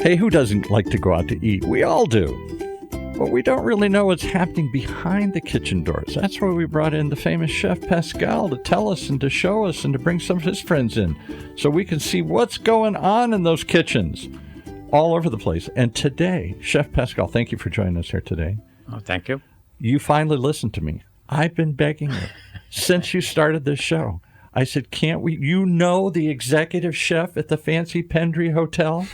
Hey, who doesn't like to go out to eat? We all do. But we don't really know what's happening behind the kitchen doors. That's why we brought in the famous chef Pascal to tell us and to show us and to bring some of his friends in so we can see what's going on in those kitchens all over the place. And today, Chef Pascal, thank you for joining us here today. Oh, thank you. You finally listened to me. I've been begging you since you started this show. I said, can't we? You know the executive chef at the fancy Pendry Hotel?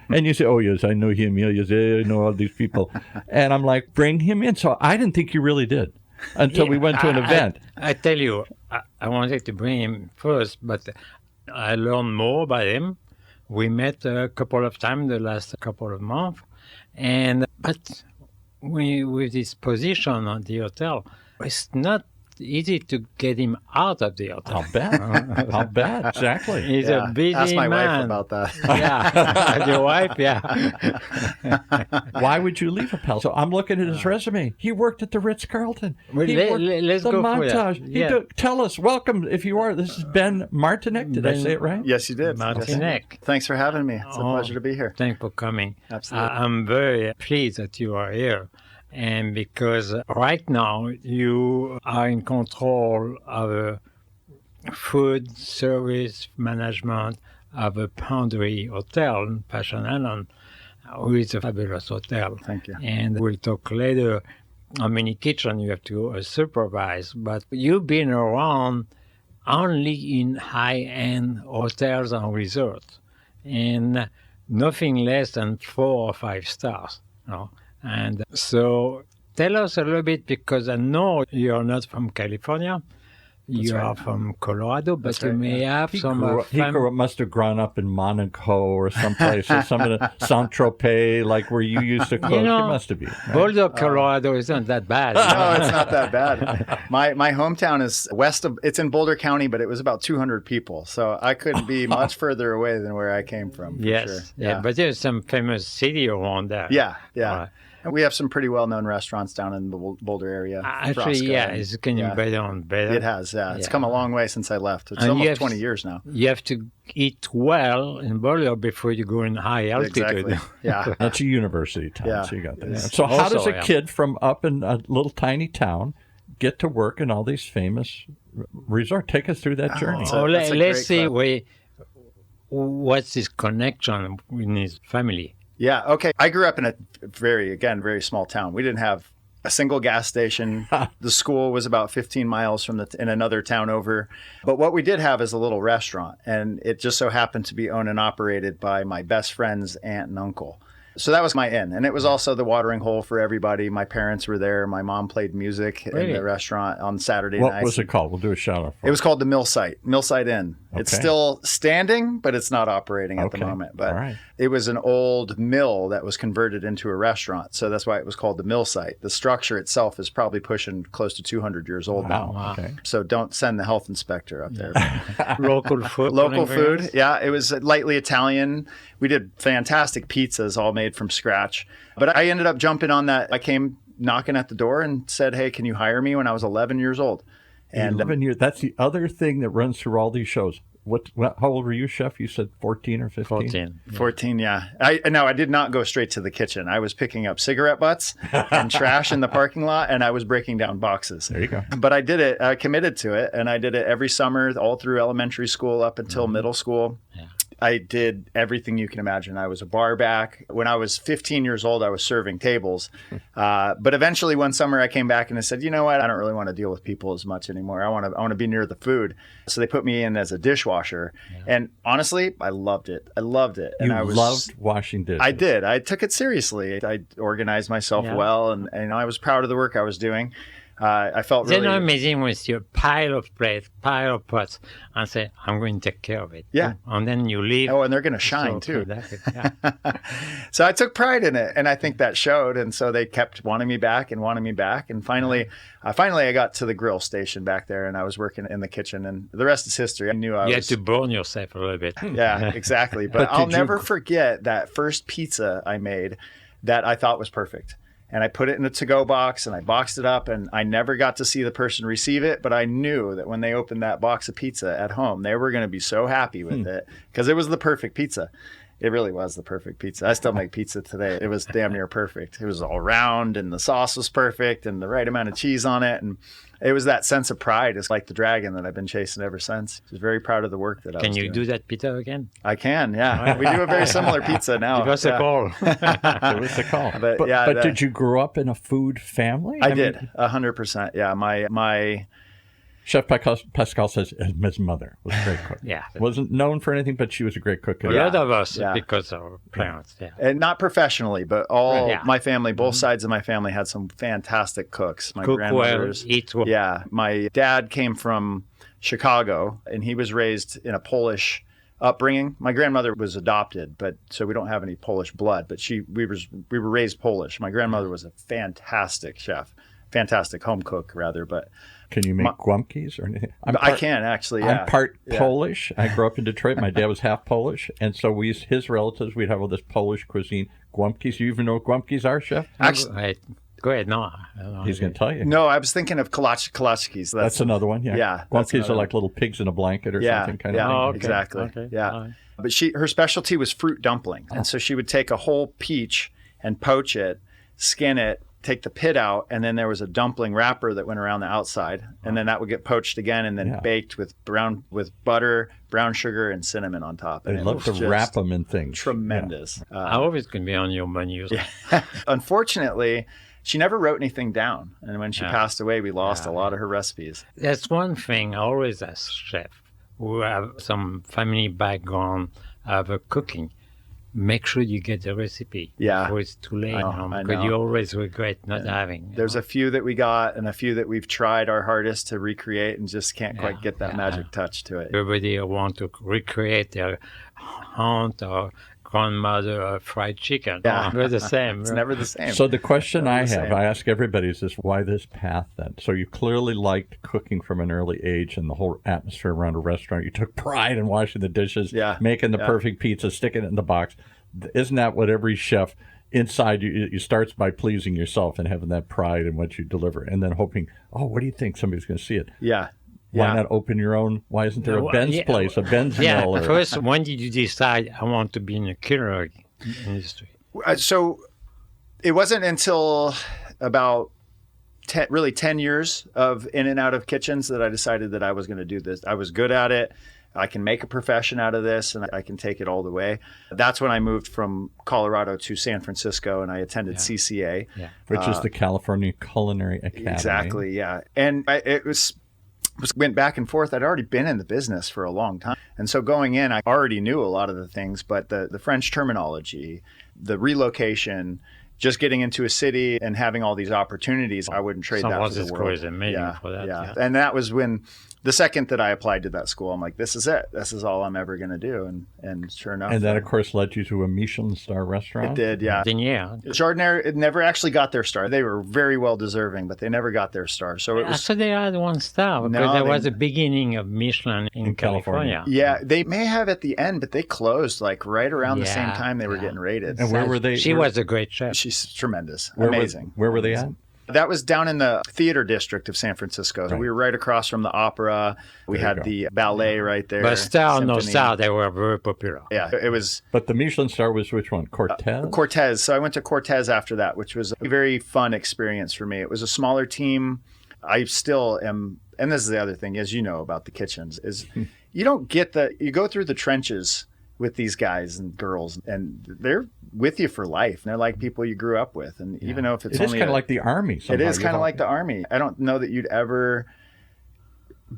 And you say, oh, yes, I know him. Yes, I know all these people. And I'm like, bring him in. So I didn't think you really did until we went to an event. I tell you, I wanted to bring him first, but I learned more by him. We met a couple of times the last couple of months. But with his position on the hotel, it's not easy to get him out of the hotel. I'll bet. I'll bet. Exactly. He's a busy Ask my man. wife about that. Yeah. Your wife, yeah. Why would you leave a pal? So I'm looking at his resume. He worked at the Ritz-Carlton. Well, let's the go Montage. for that. Tell us. Welcome, if you are. This is Ben Martinek. Did I say it right? Yes, you did. Martinek. Thanks for having me. It's a pleasure to be here. Thanks for coming. Absolutely. I'm very pleased that you are here. And because right now you are in control of a food service management of a Pendry Hotel in Passion Island, which is a fabulous hotel. Thank you. And we'll talk later how many kitchen you have to supervise. But you've been around only in high-end hotels and resorts, and nothing less than 4 or 5 stars. You know? And so tell us a little bit, because I know you're not from California. You are from Colorado, but you may have some... Must have grown up in Monaco or someplace, or some of the Saint-Tropez, like where you used to cook. You know, it must have been. Right? Boulder, Colorado isn't that bad. No, it's not that bad. My hometown is it's in Boulder County, but it was about 200 people. So I couldn't be much further away than where I came from. Yes, sure. yeah, but there's some famous city around there. Yeah. And we have some pretty well-known restaurants down in the Boulder area. Actually, it's getting better and better. It has, yeah. It's come a long way since I left. It's almost 20 years now. You have to eat well in Boulder before you go in high altitude. Exactly. Yeah. That's a university town, Yeah. so you got that. So how does a kid from up in a little tiny town get to work in all these famous resorts? Take us through that journey. Let's see what's his connection with his family. Yeah, okay. I grew up in a very small town. We didn't have a single gas station. The school was about 15 miles from in another town over. But what we did have is a little restaurant, and it just so happened to be owned and operated by my best friend's aunt and uncle. So that was my in. And it was also the watering hole for everybody. My parents were there. My mom played music in the restaurant on Saturday nights. What was it called? We'll do a shout out for it. It was called the Mill Site Inn. Okay. It's still standing, but it's not operating at the moment. But it was an old mill that was converted into a restaurant. So that's why it was called the Mill Site. The structure itself is probably pushing close to 200 years old now. Wow. Okay. So don't send the health inspector up there. Local food. Local food. Yeah, it was lightly Italian. We did fantastic pizzas all made from scratch. But I ended up jumping on that. I came knocking at the door and said, hey, can you hire me when I was 11 years old? And 11 years. That's the other thing that runs through all these shows. How old were you, Chef? You said 14 or 15? 14. 14, yeah. I did not go straight to the kitchen. I was picking up cigarette butts and trash in the parking lot, and I was breaking down boxes. There you go. But I did it. I committed to it, and I did it every summer, all through elementary school up until middle school. Yeah. I did everything you can imagine. I was a bar back. When I was 15 years old, I was serving tables. But eventually one summer I came back and I said, you know what? I don't really want to deal with people as much anymore. I want to be near the food. So they put me in as a dishwasher. Yeah. And honestly, I loved it. And loved washing dishes. I did. I took it seriously. I organized myself well. And I was proud of the work I was doing. I felt really... It's amazing with your pile of plates, pile of pots, and say, I'm going to take care of it. Yeah. And then you leave. Oh, and they're going to shine too. Yeah. So I took pride in it, and I think that showed. And so they kept wanting me back. And finally I got to the grill station back there, and I was working in the kitchen, and the rest is history. I knew you had to burn yourself a little bit. Yeah, exactly. But I'll never forget that first pizza I made that I thought was perfect. And I put it in a to-go box, and I boxed it up, and I never got to see the person receive it, but I knew that when they opened that box of pizza at home, they were going to be so happy with it because it was the perfect pizza. It really was the perfect pizza. I still make pizza today. It was damn near perfect. It was all round and the sauce was perfect and the right amount of cheese on it. And it was that sense of pride. It's like the dragon that I've been chasing ever since. I was very proud of the work that I was doing. Can you do that pizza again? I can, yeah. We do a very similar pizza now. Give us a call. Give us a call. But did you grow up in a food family? I did, 100%. Yeah, my Chef Pascal says his mother was a great cook. Yeah. Wasn't known for anything, but she was a great cook. A lot of us, because of our parents, And not professionally, but my family, both sides of my family had some fantastic cooks. My cook grandmothers. well, eat well. Yeah. My dad came from Chicago, and he was raised in a Polish upbringing. My grandmother was adopted, so we don't have any Polish blood, but we were raised Polish. My grandmother was a fantastic chef, fantastic home cook, rather, but... Can you make guamkis or anything? I can, actually, yeah. I'm part Polish. I grew up in Detroit. My dad was half Polish. And so his relatives, we'd have all this Polish cuisine. Guamkis. You even know what guamkis are, Chef? Actually, go ahead. No. He's going to tell you. No, I was thinking of kalachkis. That's another one, yeah. Yeah. Guamkis are like little pigs in a blanket or something kind of thing. Oh, okay. Exactly. Okay. Yeah. But her specialty was fruit dumpling. And so she would take a whole peach and poach it, skin it, take the pit out, and then there was a dumpling wrapper that went around the outside, and then that would get poached again and then baked with butter, brown sugar, and cinnamon on top. They love to wrap them in things. Tremendous. Yeah. I always can be on your menus. Yeah. Unfortunately, she never wrote anything down, and when she passed away, we lost a lot of her recipes. That's one thing I always ask chefs who have some family background of cooking. Make sure you get the recipe before it's too late. Because you always regret not having. There's a few that we got and a few that we've tried our hardest to recreate and just can't quite get that magic touch to it. Everybody want to recreate their aunt or grandmother fried chicken. Yeah. We're the same. It's never the same. So the question I ask everybody is this: why this path then? So you clearly liked cooking from an early age and the whole atmosphere around a restaurant. You took pride in washing the dishes, making the perfect pizza, sticking it in the box. Isn't that what every chef inside you starts by pleasing yourself and having that pride in what you deliver, and then hoping, what do you think? Somebody's going to see it. Yeah. Why not open your own? Why isn't there a Ben's place, a Ben's mill? First, when did you decide I want to be in the culinary industry? So it wasn't until about 10 years of in and out of kitchens that I decided that I was going to do this. I was good at it. I can make a profession out of this, and I can take it all the way. That's when I moved from Colorado to San Francisco, and I attended CCA. Yeah. Which is the California Culinary Academy. Exactly, yeah. And it went back and forth. I'd already been in the business for a long time. And so going in, I already knew a lot of the things, but the French terminology, the relocation, just getting into a city and having all these opportunities, I wouldn't trade that for the world. Is amazing for that. Yeah. And that was when the second that I applied to that school, I'm like, this is it. This is all I'm ever going to do. And sure enough. And that, of course, led you to a Michelin star restaurant? It did, yeah. Jardiniere, it never actually got their star. They were very well deserving, but they never got their star. So it was. So they had 1 star because there was a beginning of Michelin in California. Yeah, they may have at the end, but they closed like right around the same time they were getting rated. And where were they? She was a great chef. She's tremendous. Amazing. Where were they at? That was down in the theater district of San Francisco. So we were right across from the opera. We had the ballet right there. But star, no star, they were very popular. Yeah, it was. But the Michelin star was which one? Cortez? Cortez. So I went to Cortez after that, which was a very fun experience for me. It was a smaller team. I still am, and this is the other thing, as you know about the kitchens, is you don't get you go through the trenches with these guys and girls, and they're with you for life. And they're like people you grew up with. And even though if it's only kind of like the Army. It is kind of like the Army. I don't know that you'd ever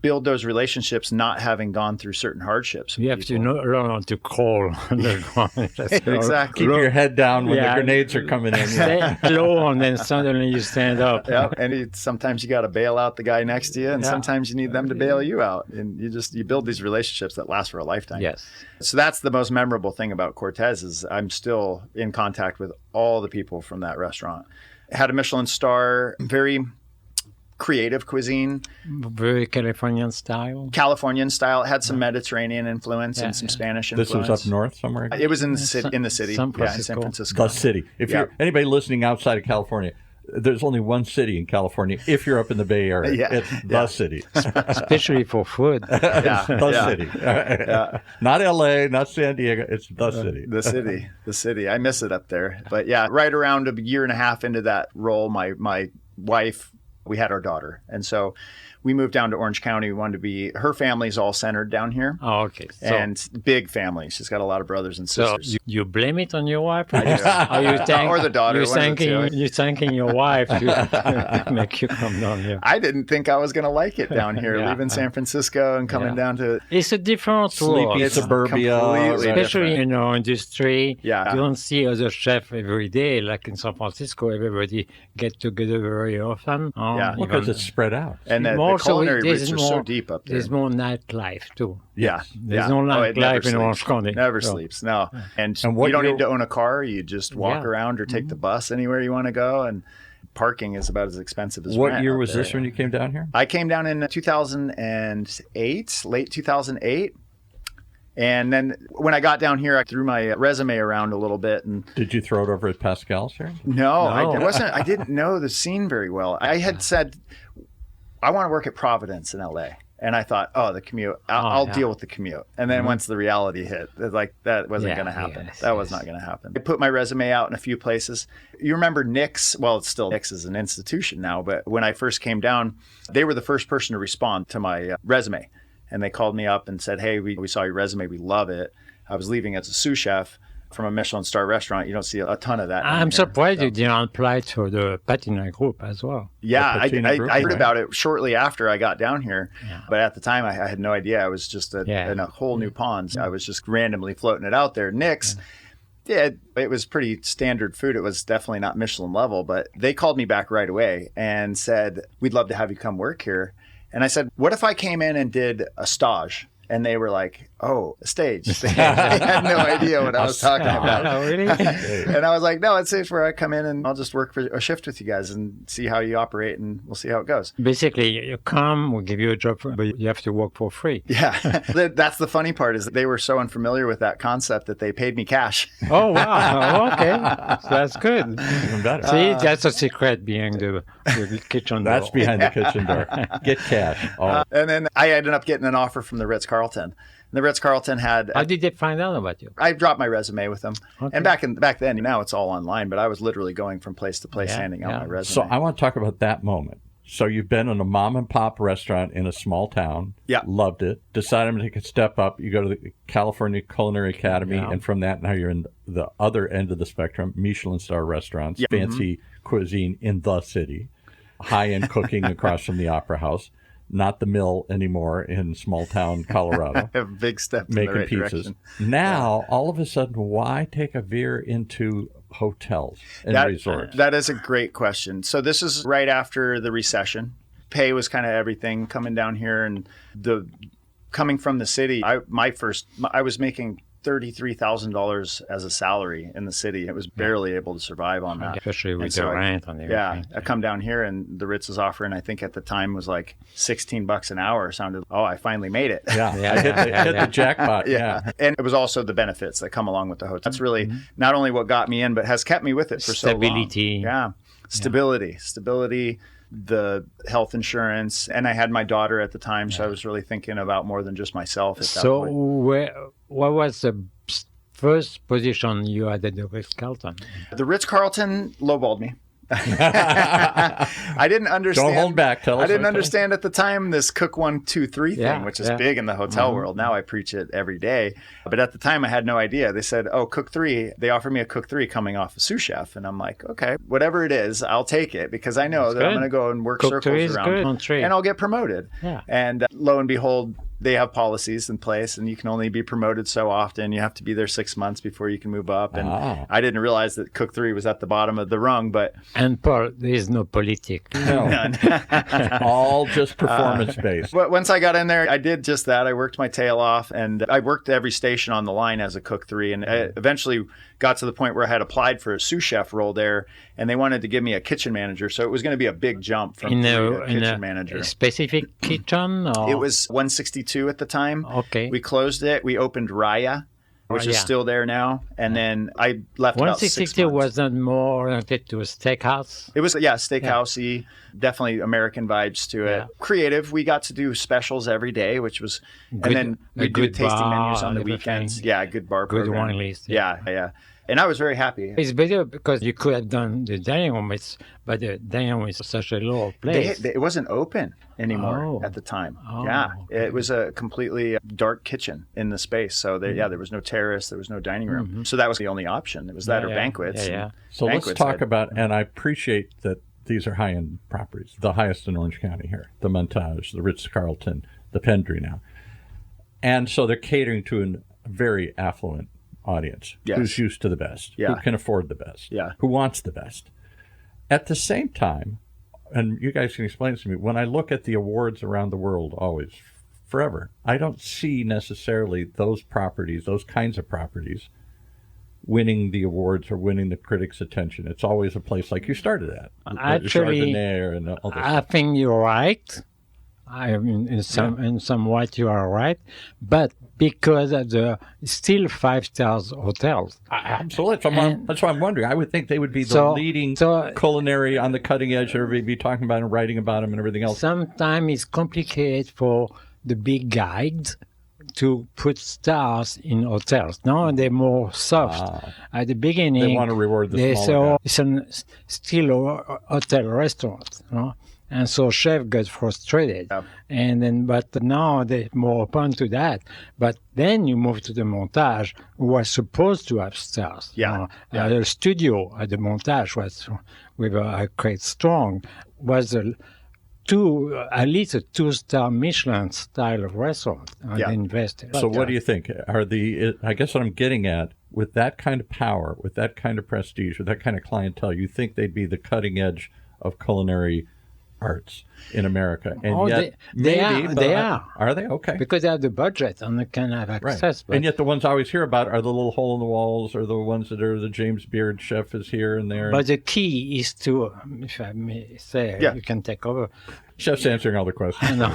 build those relationships not having gone through certain hardships. You have to learn to crawl underground. Exactly. Keep your head down when the grenades are coming in. Stand low, and then suddenly you stand up. Yeah, and sometimes you got to bail out the guy next to you, and sometimes you need them to bail you out. And you build these relationships that last for a lifetime. Yes. So that's the most memorable thing about Cortez is I'm still in contact with all the people from that restaurant. Had a Michelin star, very creative cuisine. Very Californian style. It had some Mediterranean influence and some Spanish influence. This was up north somewhere? It was in the city. In San Francisco. The city. If you're anybody listening outside of California, There's only one city in California if you're up in the Bay Area. Yeah. It's the city. Especially for food. It's the city. Not LA, not San Diego. It's the city. The city. I miss it up there. But yeah, right around a year and a half into that role, my wife, we had our daughter. And so we moved down to Orange County. We wanted to be, her family's all centered down here. Oh, okay. So, and big family. She's got a lot of brothers and so sisters. you blame it on your wife? I do. Or the daughter. You're thanking your wife to make you come down here. I didn't think I was going to like it down here, leaving San Francisco and coming down to... It's a different world. Sleepy suburbia. Especially different. in our industry. Yeah. You don't see other chefs every day. Like in San Francisco, everybody get together very often. Because it's spread out. And the culinary roots are so deep up there. There's more nightlife, too. Yeah. There's no nightlife in Orange County. Never sleeps, no. And you don't need to own a car. You just walk around or take the bus anywhere you want to go. And parking is about as expensive as rent. What year was this when you came down here? I came down in 2008, late 2008. And then when I got down here, I threw my resume around a little bit. And did you throw it over at Pascal's here? No. I didn't know the scene very well. I had said, I want to work at Providence in LA. And I thought, the commute, I'll deal with the commute. And then once the reality hit, that wasn't going to happen. That was not going to happen. I put my resume out in a few places. You remember Nick's, well, it's still Nick's as an institution now, but when I first came down, they were the first person to respond to my resume. And they called me up and said, hey, we saw your resume. We love it. I was leaving as a sous chef from a Michelin star restaurant. You don't see a ton of that. I'm surprised you didn't apply to the Patina group as well. Yeah, I heard about it shortly after I got down here. Yeah. But at the time, I had no idea. I was just in a whole new pond. I was just randomly floating it out there. Nick's, it was pretty standard food. It was definitely not Michelin level. But they called me back right away and said, we'd love to have you come work here. And I said, what if I came in and did a stage? And they were like, a stage. They had no idea what I was talking about. Oh, really? And I was like, no, it's safe where I come in and I'll just work for a shift with you guys and see how you operate and we'll see how it goes. Basically, you come, we'll give you a job, but you have to work for free. Yeah. That's the funny part is that they were so unfamiliar with that concept that they paid me cash. Oh, wow. Okay. So that's good. Even better. See, that's a secret behind the kitchen door. That's behind the kitchen door. Get cash. Oh. And then I ended up getting an offer from the Ritz-Carlton. The Ritz-Carlton had... How did they find out about you? I dropped my resume with them. Okay. And back then, now it's all online, but I was literally going from place to place handing out my resume. So I want to talk about that moment. So you've been in a mom and pop restaurant in a small town. Yeah. Loved it. Decided I'm going to take a step up. You go to the California Culinary Academy. Yeah. And from that, now you're in the other end of the spectrum, Michelin star restaurants, fancy cuisine in the city, high-end cooking across from the Opera House. Not the mill anymore in small town Colorado. A big step in making the right pizzas. Direction. Now, all of a sudden, why take a veer into hotels and resorts? That is a great question. So this is right after the recession. Pay was kind of everything coming down here, and coming from the city. I was making $33,000 as a salary in the city. It was barely able to survive on that. Especially with the rent on everything. Yeah. I come down here and the Ritz is offering, I think at the time was like $16 an hour. Sounded, I finally made it. Yeah. I hit the jackpot. Yeah. And it was also the benefits that come along with the hotel. That's really not only what got me in, but has kept me with it for so long. Stability. Yeah. Stability, the health insurance. And I had my daughter at the time, so I was really thinking about more than just myself at that point. So what was the first position you had at the Ritz-Carlton? The Ritz-Carlton lowballed me. I didn't understand. Don't hold back. Tell us. I didn't understand at the time this cook 1, 2, 3 thing, which is big in the hotel world. Now I preach it every day. But at the time I had no idea. They said, cook 3. They offered me a cook 3 coming off a sous chef. And I'm like, okay, whatever it is, I'll take it because I know that I'm going to go and work cook circles around and I'll get promoted. Yeah. And lo and behold, they have policies in place and you can only be promoted so often. You have to be there 6 months before you can move up. And I didn't realize that cook 3 was at the bottom of the rung, but... And Paul, there is no politics. No. All just performance-based. But once I got in there, I did just that. I worked my tail off and I worked every station on the line as a cook 3. And I eventually got to the point where I had applied for a sous chef role there and they wanted to give me a kitchen manager. So it was going to be a big jump from kitchen manager. A specific kitchen? Or? It was 162 at the time. Okay. We closed it. We opened Raya which is still there now. And then I left about 6 160 months. wasn't more oriented to a steakhouse. It was, steakhousey, definitely American vibes to it. Yeah. Creative. We got to do specials every day, which was, Good- and then a we do good tasting bar menus on the and weekends. everything. Yeah, good bar Good program. wine list. Yeah. And I was very happy. It's better because you could have done the dining room, but the dining room is such a little place. It wasn't open anymore at the time. Yeah, it was a completely dark kitchen in the space. So there was no terrace, there was no dining room. So that was the only option. It was that or banquets. Yeah. So let's talk about, and I appreciate that these are high-end properties, the highest in Orange County here, the Montage, the Ritz-Carlton, the Pendry now. And so they're catering to a very affluent audience who's used to the best, who can afford the best, who wants the best. At the same time, and you guys can explain this to me, when I look at the awards around the world, always, forever, I don't see necessarily those properties, those kinds of properties, winning the awards or winning the critics' attention. It's always a place like you started at. Actually, and all this I stuff. think you're right. In some way you are right, but because of the still 5-star hotels. Absolutely. That's why I'm wondering. I would think they would be the leading culinary on the cutting edge. Everybody be talking about and writing about them and everything else. Sometimes it's complicated for the big guides to put stars in hotels. Now they're more soft. At the beginning, they want to reward the smaller guy. It's still a hotel restaurant, you know? And so chef got frustrated. And then, but now they're more open to that. But then you move to the Montage, who was supposed to have stars. The studio at the Montage was with a Great Strong was at least a 2-star Michelin style of restaurant. And they invested. So what do you think? I guess what I'm getting at, with that kind of power, with that kind of prestige, with that kind of clientele, you think they'd be the cutting edge of culinary arts in America, and yet they are. Are they? Okay. Because they have the budget and they can have access. Right. And yet the ones I always hear about are the little hole in the walls, or the ones that are the James Beard chef is here and there. But the key is to, if I may say, you can take over. Chef's answering all the questions. No.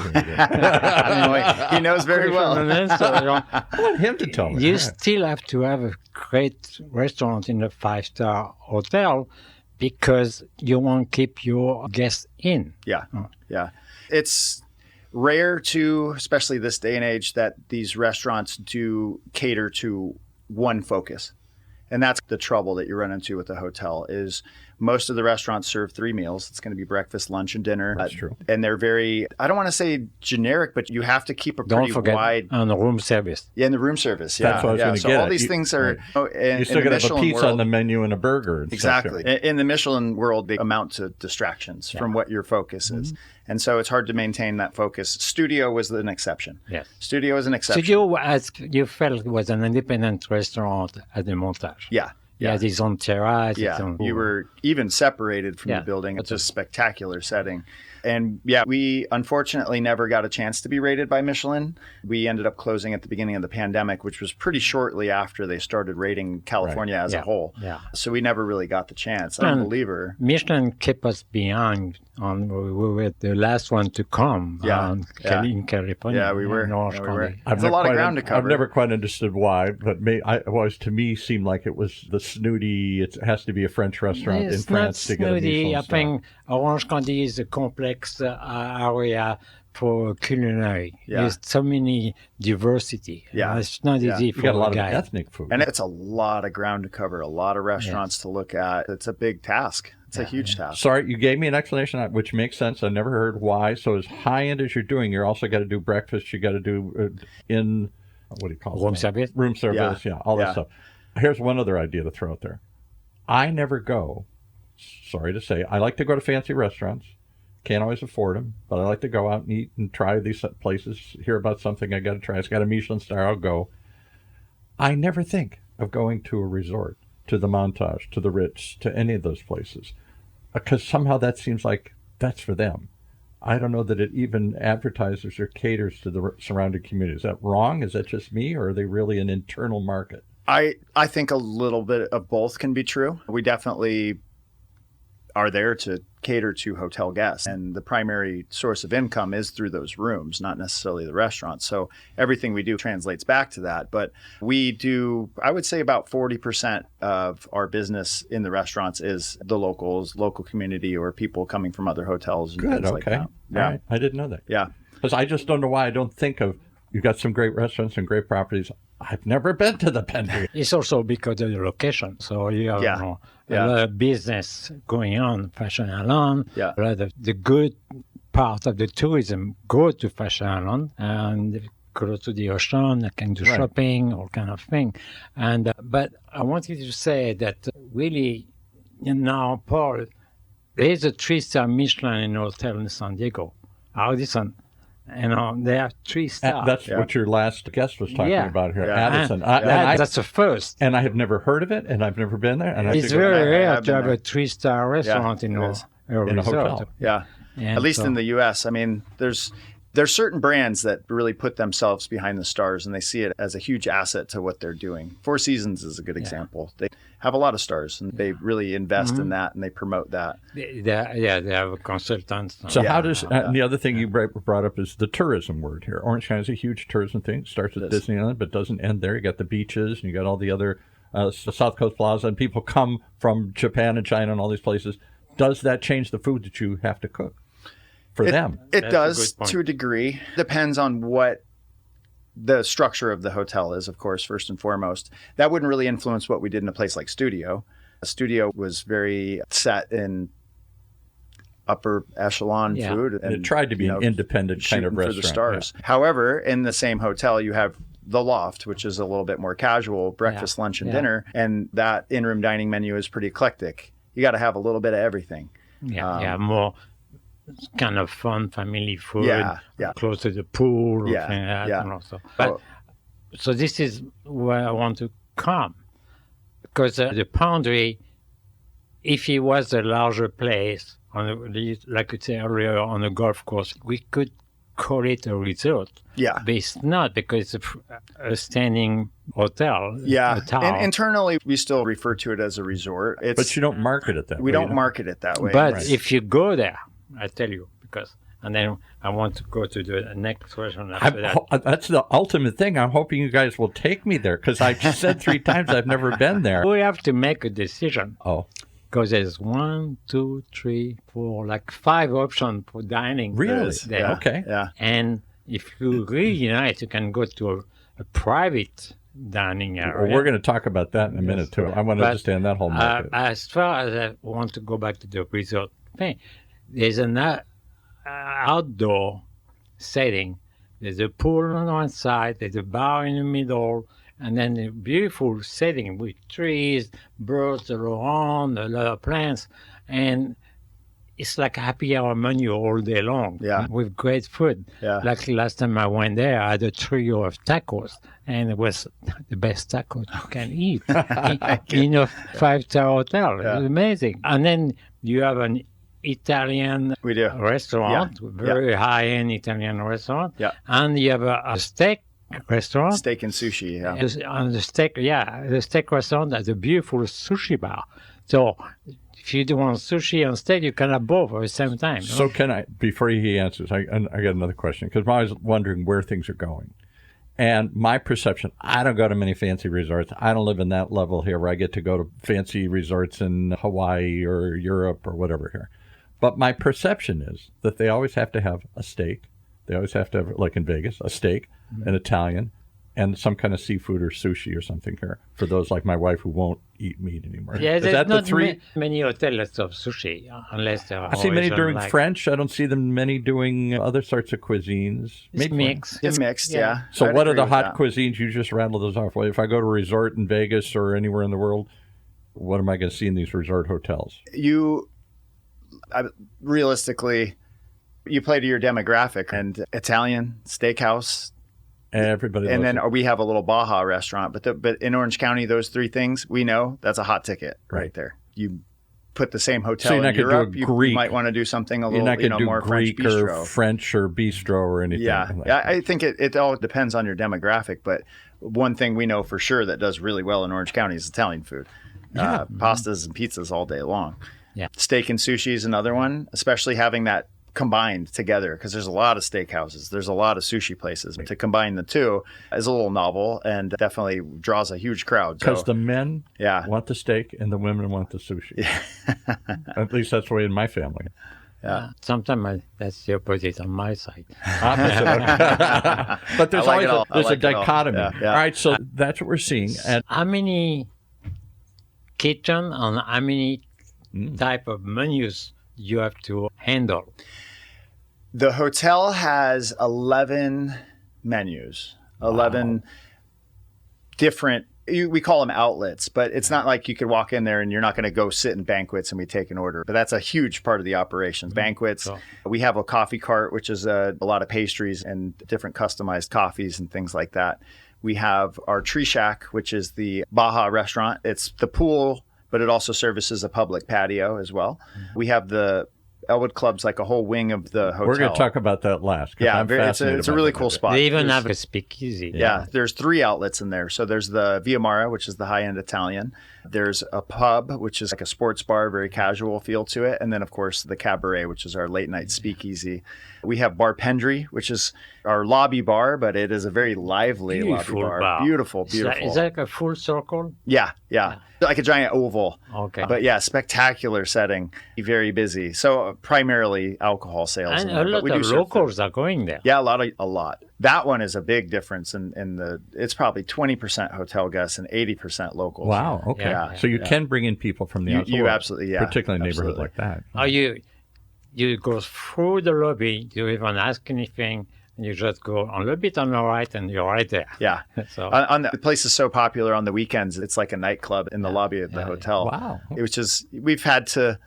He knows very well. I want him to tell me. You still have to have a great restaurant in a 5-star hotel, because you want to keep your guests in. Yeah. It's rare to, especially this day and age, that these restaurants do cater to one focus. And that's the trouble that you run into with the hotel is most of the restaurants serve 3 meals. It's going to be breakfast, lunch, and dinner. That's true. And they're very, I don't want to say generic, but you have to keep a Don't pretty forget wide. on the room service. Yeah, in the room service. That's what I was going to so get all at. these things are. You still got to have a pizza on the menu and a burger. And exactly. Stuff. In the Michelin world, they amount to distractions from what your focus is. And so it's hard to maintain that focus. Studio was an exception. Yes. Studio was an exception. Studio, as you felt, was an independent restaurant at the Montage. Yeah. Yeah, his own terrace. You were even separated from the building. It's a spectacular setting. And we unfortunately never got a chance to be rated by Michelin. We ended up closing at the beginning of the pandemic, which was pretty shortly after they started rating California as a whole. Yeah. So we never really got the chance. I'm a believer. Michelin kept us behind. We were the last one to come in California. Yeah, we were. There's a lot of ground to cover. I've never quite understood why, but it always to me seemed like it was the snooty. It has to be a French restaurant in France to get a Michelin star. I think Orange County is a complex area for culinary. There's so many diversity. It's not easy for got a lot of ethnic food. And it's a lot of ground to cover, a lot of restaurants to look at. It's a big task. It's a huge task. Sorry, you gave me an explanation, which makes sense. I never heard why. So as high-end as you're doing, you're also got to do breakfast. You got to do what do you call it? Room service. Room service, all that stuff. Here's one other idea to throw out there. I never go, sorry to say, I like to go to fancy restaurants. Can't always afford them, but I like to go out and eat and try these places, hear about something I got to try. It's got a Michelin star, I'll go. I never think of going to a resort, to the Montage, to the Ritz, to any of those places, because somehow that seems like that's for them. I don't know that it even advertises or caters to the surrounding community. Is that wrong? Is that just me, or are they really an internal market? I think a little bit of both can be true. We definitely are there to cater to hotel guests. And the primary source of income is through those rooms, not necessarily the restaurants. So everything we do translates back to that. But we do, I would say about 40% of our business in the restaurants is the locals, local community, or people coming from other hotels and Good, things like okay. that. Yeah. All right. I didn't know that. Yeah. Because I just don't know why I don't think of, you've got some great restaurants and great properties. I've never been to the Pendry. It's also because of the location. So you have a lot of business going on, Fashion Island. Yeah. A lot of the good part of the tourism go to Fashion Island and go to the ocean, can do shopping, all kind of thing. And but I wanted to say that really now, Paul, there's a 3-star Michelin hotel in San Diego, Addison. They have 3 stars. That's what your last guest was talking about here, Addison. That's a first. And I have never heard of it, and I've never been there. And it's very rare to have a 3-star restaurant in a hotel. Yeah, and at least in the U.S. I mean, there's certain brands that really put themselves behind the stars, and they see it as a huge asset to what they're doing. Four Seasons is a good example. They have a lot of stars, and they really invest in that, and they promote that. They have a consultant. So how does, and the other thing you brought up is the tourism word here. Orange County is a huge tourism thing. It starts with Disneyland, but doesn't end there. You got the beaches, and you got all the other, the South Coast Plaza, and people come from Japan and China and all these places. Does that change the food that you have to cook for them? It does to a degree. Depends on what the structure of the hotel is, of course, first and foremost. That wouldn't really influence what we did in a place like Studio. Studio was very set in upper echelon food. And it tried to be an independent kind of restaurant. For the stars. Yeah. However, in the same hotel, you have the Loft, which is a little bit more casual, breakfast, lunch, and dinner. And that in-room dining menu is pretty eclectic. You got to have a little bit of everything. More kind of fun family food, close to the pool, so this is where I want to come, because the Pendry, if it was a larger place, like I said earlier, on a golf course, we could call it a resort. Yeah, but it's not, because it's a standing hotel. Yeah, and internally we still refer to it as a resort. But you don't market it that way. We don't market it that way. But if you go there, I tell you, and then I want to go to the next question after that. That's the ultimate thing. I'm hoping you guys will take me there, because I've said 3 times I've never been there. We have to make a decision. Oh. Because there's 1, 2, 3, 4, like 5 options for dining. Really? There. Yeah. Okay. Yeah. And if you really nice, you can go to a private dining area. Well, we're going to talk about that in a minute, too. I want to understand that whole market. As far as I want to go back to the resort thing, there's an outdoor setting. There's a pool on one side, there's a bar in the middle, and then a beautiful setting with trees, birds around, a lot of plants, and it's like a happy hour menu all day long with great food. Yeah. Like last time I went there, I had a trio of tacos, and it was the best tacos you can eat in a 5-star hotel. It was amazing. And then you have an Italian restaurant, very high-end Italian restaurant, and you have a steak restaurant. Steak and sushi, And the steak restaurant has a beautiful sushi bar. So if you do want sushi and steak, you can have both at the same time. So can I, before he answers, I got another question, because I was wondering where things are going. And my perception, I don't go to many fancy resorts. I don't live in that level here where I get to go to fancy resorts in Hawaii or Europe or whatever here. But my perception is that they always have to have a steak. They always have to have, like in Vegas, a steak, an Italian, and some kind of seafood or sushi or something here for those like my wife who won't eat meat anymore. Yeah, is there's that not the 3? Many hotels of sushi, unless they're I see many doing French. I don't see them many doing other sorts of cuisines. It's mixed. It's mixed, yeah. So what are the hot cuisines? You just rattled those off. If I go to a resort in Vegas or anywhere in the world, what am I going to see in these resort hotels? Realistically, you play to your demographic, and Italian steakhouse. Everybody and then we have a little Baja restaurant, but in Orange County, those 3 things we know that's a hot ticket right there. You put the same hotel in Europe, you might want to do something a little more French bistro, or French or bistro or anything. Yeah, I think it all depends on your demographic, but one thing we know for sure that does really well in Orange County is Italian food. Pastas and pizzas all day long. Yeah. Steak and sushi is another one, especially having that combined together, because there's a lot of steakhouses, there's a lot of sushi places. To combine the two is a little novel and definitely draws a huge crowd. Because the men Yeah. want the steak and the women want the sushi. At least that's the way in my family. Yeah. Sometimes that's the opposite on my side. Opposite. But there's I like it all. always I like a it all. dichotomy. Yeah, yeah. All right, so that's what we're seeing. And How many kitchen and how many type of menus you have to handle? The hotel has 11 menus, 11 different, we call them outlets, but it's not like you could walk in there and you're not going to go sit in banquets and we take an order. But that's a huge part of the operations. Banquets, we have a coffee cart, which is a lot of pastries and different customized coffees and things like that. We have our Tree Shack, which is the Baja restaurant. It's the pool, but it also services a public patio as well. We have the Elwood Club's like a whole wing of the hotel. we're going to talk about that last. 'Cause Yeah, I'm fascinated it's a by really that. cool spot. They even There's- have a speakeasy. Yeah, there's 3 outlets in there. So there's the Via Mara, which is the high-end Italian. There's a pub, which is like a sports bar, very casual feel to it. And then, of course, the Cabaret, which is our late-night speakeasy. We have Bar Pendry, which is our lobby bar, but it is a very lively Beautiful lobby bar. bar. Beautiful, beautiful. Is that like a full circle? Yeah. Like a giant oval. Okay. But yeah, spectacular setting. Very busy. So primarily alcohol sales. And in a there, but lot we do of serve locals are going there. Yeah, a lot. That one is a big difference in the. It's probably 20% hotel guests and 80% locals. Wow. Okay. Yeah, So you can bring in people from the outside. You absolutely, yeah, particularly in a neighborhood absolutely. like that. Or you go through the lobby, you even ask anything, and you just go a little bit on the right, and you're right there. Yeah. So The place is so popular on the weekends. It's like a nightclub in the lobby of the hotel. Wow. It was just, we've had to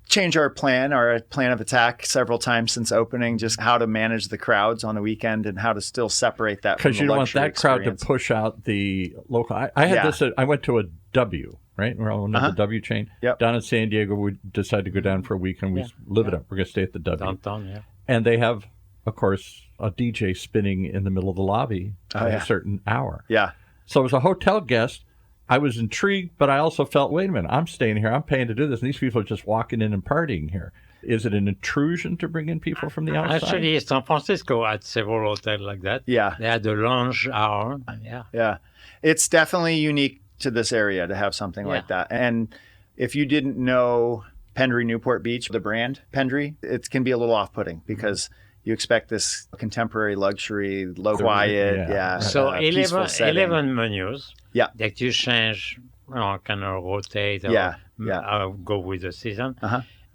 change our plan of attack several times since opening, just how to manage the crowds on the weekend and how to still separate that from Because the you don't want luxury that crowd to experience. push out the local. I had Yeah. this. I went to a W, right? We're all in the W chain. Yep. Down in San Diego, we decided to go down for a week and we live it up. We're going to stay at the W. downtown, yeah. And they have, of course, a DJ spinning in the middle of the lobby at a certain hour. Yeah. So as a hotel guest, I was intrigued, but I also felt, wait a minute, I'm staying here. I'm paying to do this. And these people are just walking in and partying here. Is it an intrusion to bring in people from the outside? Actually, San Francisco had several hotels like that. Yeah. They had the lounge hour. Yeah. Yeah. It's definitely unique to this area to have something like that. And if you didn't know Pendry Newport Beach, the brand Pendry, it can be a little off-putting because you expect this contemporary luxury, low quiet, So peaceful setting. 11 menus that you change, kind of rotate or go with the season.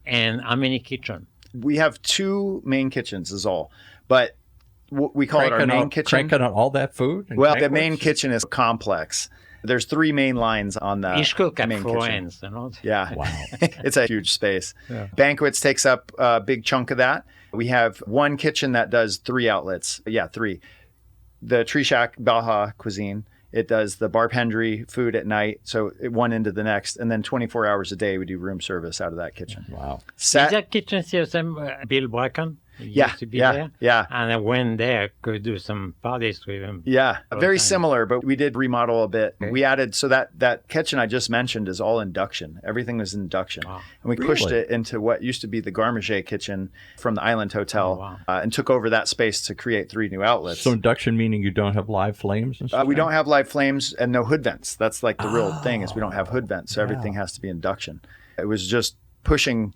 And how many kitchen? We have 2 main kitchens is all. But we call it our main kitchen. Cranking out all that food? Well, the main kitchen is complex. There's 3 main lines on the Each cook at main 4 kitchen. ends, you know? Yeah. Wow. It's a huge space. Banquets takes up a big chunk of that. We have 1 kitchen that does 3 outlets. Yeah, 3. The Tree Shack Baja cuisine. It does the Bar Pendry food at night, so one into the next. And then 24 hours a day, we do room service out of that kitchen. Wow. Is that kitchen still same Bill Bracken? He used to be there? Yeah. And I went there, could do some parties with him. Yeah, all very the time. similar, but we did remodel a bit. We added, so that kitchen I just mentioned is all induction. Everything was induction. Wow. And we pushed Really? it into what used to be the Garmager kitchen from the Island Hotel Oh, wow. and took over that space to create 3 new outlets. So induction meaning you don't have live flames and stuff? We don't have live flames and no hood vents. That's like the real thing is we don't have hood vents. So everything has to be induction. It was just pushing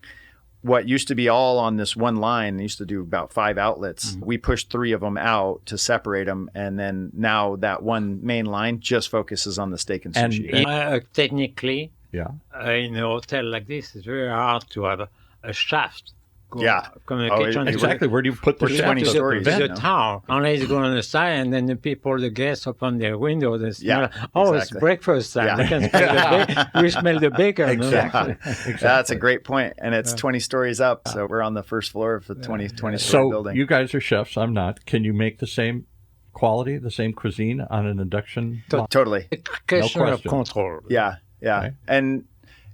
what used to be all on this one line. They used to do about 5 outlets. We pushed 3 of them out to separate them. And then now that one main line just focuses on the steak and sushi. Technically, Yeah. in a hotel like this, it's very hard to have a shaft. it Communication. Exactly. Where do you put the There's shaft 20 of the stories. vent? The you know. town, unless you go on the side, and then the people, the guests, open their window. They smell, it's exactly. breakfast time. Yeah. They can smell we smell the bacon. Exactly. That's a great point. And it's 20 stories up. So we're on the first floor of the 20-story So building. you guys are chefs. I'm not. Can you make the same quality, the same cuisine on an induction? Totally. A question of question. control. Yeah. Okay. And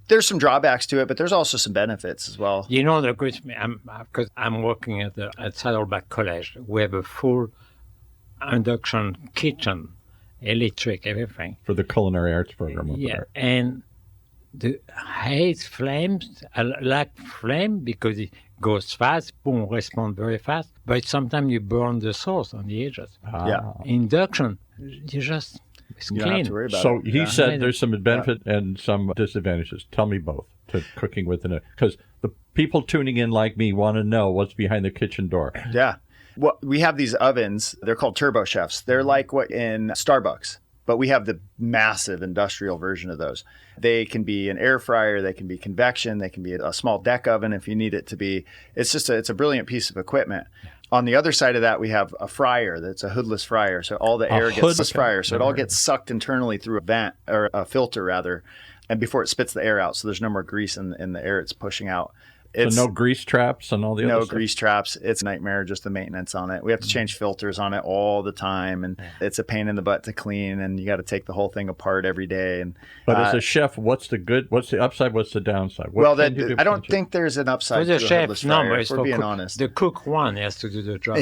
there's some drawbacks to it, but there's also some benefits as well. You know, the good, because I'm working at Saddleback College. We have a full induction kitchen, electric, everything. For the culinary arts program over Yeah, there. and the hate flames, I like flame because it goes fast, boom, respond very fast. But sometimes you burn the sauce on the edges. Yeah. Induction, you just, it's You don't have clean. to worry about So it. he Yeah. said there's some benefit and some disadvantages. Tell me both to cooking with an, because the people tuning in like me want to know what's behind the kitchen door. Yeah. Well, we have these ovens. They're called turbo chefs. They're like what in Starbucks, but we have the massive industrial version of those. They can be an air fryer. They can be convection. They can be a small deck oven if you need it to be. It's just it's a brilliant piece of equipment. On the other side of that, we have a fryer that's a hoodless fryer. So all the air gets this fryer. So it all gets sucked internally through a vent or a filter rather. And before it spits the air out. So there's no more grease in the air it's pushing out. It's So no grease traps and all the other no stuff? grease traps. It's a nightmare, just the maintenance on it. We have to change filters on it all the time, and it's a pain in the butt to clean, and you got to take the whole thing apart every day. And But as a chef, what's the upside, what's the downside? What well, can you do I don't for think there's an upside For the to a chef, hoodless no, fryer, but if it's we're for being cook. honest. The cook one has to do the job.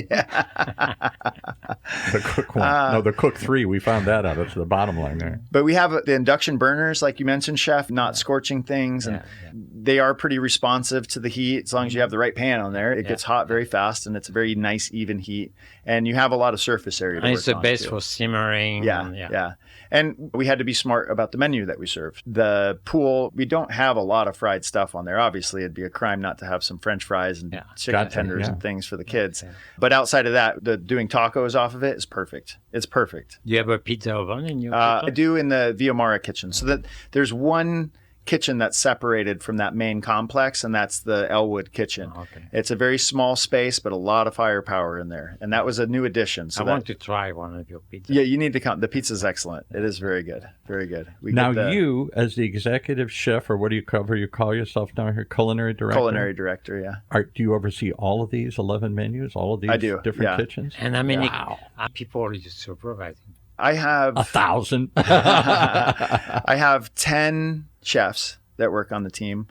the cook one? No, the cook three. We found that out. That's the bottom line there. But we have the induction burners, like you mentioned, chef, not scorching things, and they are pretty responsive to the heat as long as you have the right pan on there. It gets hot very fast, and it's a very nice, even heat, and you have a lot of surface area to And work it's the on, best too. for simmering. Yeah. And we had to be smart about the menu that we served. The pool, we don't have a lot of fried stuff on there. Obviously, it'd be a crime not to have some French fries and chicken tenders and things for the kids. But outside of that, doing tacos off of it is perfect. It's perfect. Do you have a pizza oven in your I kitchen? do in the Via Mara kitchen. So that there's one kitchen that's separated from that main complex, and that's the Elwood kitchen. Okay. It's a very small space, but a lot of firepower in there. And that was a new addition. So I want to try one of your pizzas. Yeah, you need to come. The pizza's excellent. It is very good. Very good. Now, you, as the executive chef, or what do you cover? You call yourself down here culinary director? Culinary director, yeah. Do you oversee all of these 11 menus, all of these I do, different kitchens? And how many Wow. people are you supervising? I have 1,000. I have 10 chefs that work on the team